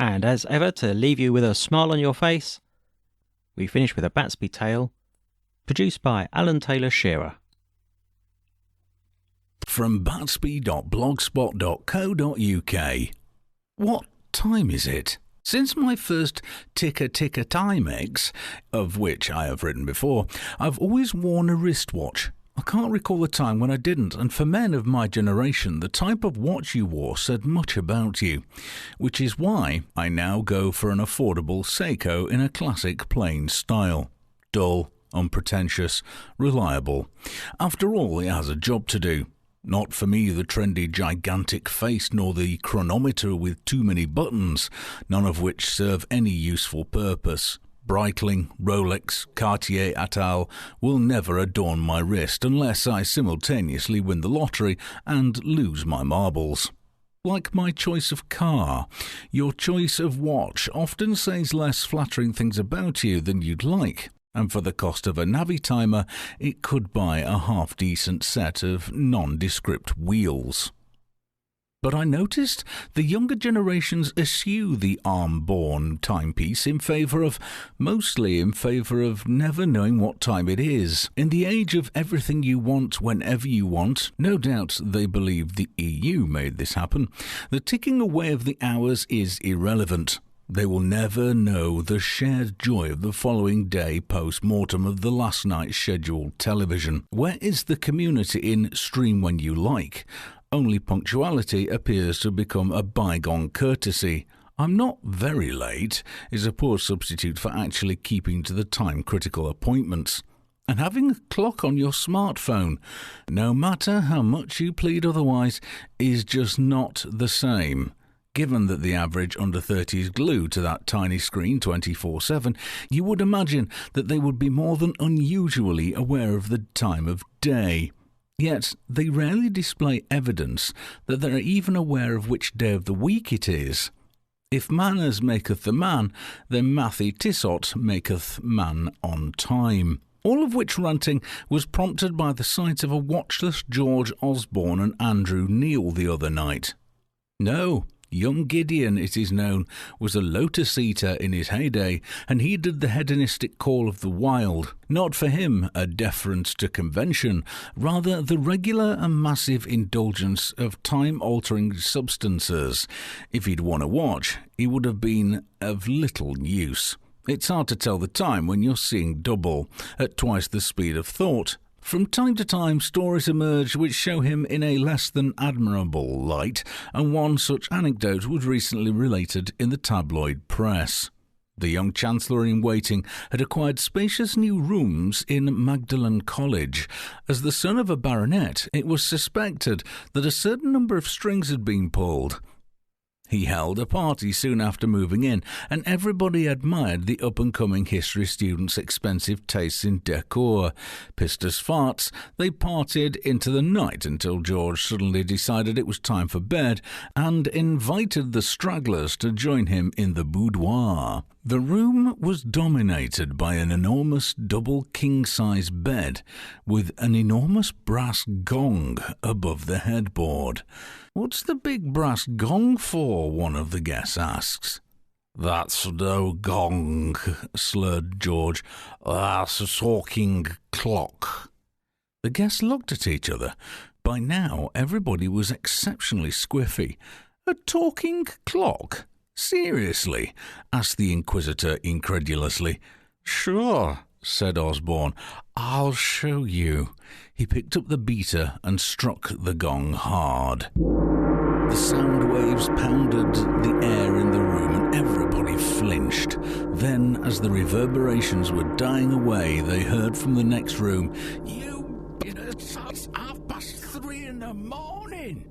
And as ever, to leave you with a smile on your face, we finish with a Batsby tale, produced by Alan Taylor Shearer. From batsby.blogspot.co.uk. What time is it? Since my first tick-a-tick-a-Timex, of which I have written before, I've always worn a wristwatch. I can't recall a time when I didn't, and for men of my generation, the type of watch you wore said much about you, which is why I now go for an affordable Seiko in a classic plain style. Dull, unpretentious, reliable. After all, it has a job to do. Not for me the trendy gigantic face nor the chronometer with too many buttons, none of which serve any useful purpose. Breitling, Rolex, Cartier et al. Will never adorn my wrist unless I simultaneously win the lottery and lose my marbles. Like my choice of car, your choice of watch often says less flattering things about you than you'd like. And for the cost of a Navitimer, it could buy a half-decent set of nondescript wheels. But I noticed the younger generations eschew the arm-borne timepiece mostly in favour of never knowing what time it is. In the age of everything you want whenever you want, no doubt they believe the EU made this happen, the ticking away of the hours is irrelevant. They will never know the shared joy of the following day post-mortem of the last night's scheduled television. Where is the community in Stream When You Like? Only punctuality appears to become a bygone courtesy. I'm not very late is a poor substitute for actually keeping to the time-critical appointments. And having a clock on your smartphone, no matter how much you plead otherwise, is just not the same. Given that the average under 30 is glued to that tiny screen 24/7, you would imagine that they would be more than unusually aware of the time of day. Yet they rarely display evidence that they are even aware of which day of the week it is. If manners maketh the man, then Matthew Tissot maketh man on time. All of which ranting was prompted by the sight of a watchless George Osborne and Andrew Neil the other night. No, young Gideon, it is known, was a lotus-eater in his heyday and heeded the hedonistic call of the wild. Not for him a deference to convention, rather the regular and massive indulgence of time-altering substances. If he'd won a watch, he would have been of little use. It's hard to tell the time when you're seeing double, at twice the speed of thought. From time to time, stories emerge which show him in a less than admirable light, and one such anecdote was recently related in the tabloid press. The young Chancellor-in-Waiting had acquired spacious new rooms in Magdalen College. As the son of a baronet, it was suspected that a certain number of strings had been pulled. He held a party soon after moving in, and everybody admired the up-and-coming history student's expensive tastes in decor. Pissed as farts, they partied into the night until George suddenly decided it was time for bed and invited the stragglers to join him in the boudoir. The room was dominated by an enormous double king-size bed with an enormous brass gong above the headboard. "What's the big brass gong for?" one of the guests asks. "That's no gong," slurred George. "That's a talking clock." The guests looked at each other. By now, everybody was exceptionally squiffy. "A talking clock? Seriously?" asked the Inquisitor incredulously. "Sure," said Osborne. "I'll show you." He picked up the beater and struck the gong hard. The sound waves pounded the air in the room and everybody flinched. Then, as the reverberations were dying away, they heard from the next room, "You idiots, it's 3:30 in the morning."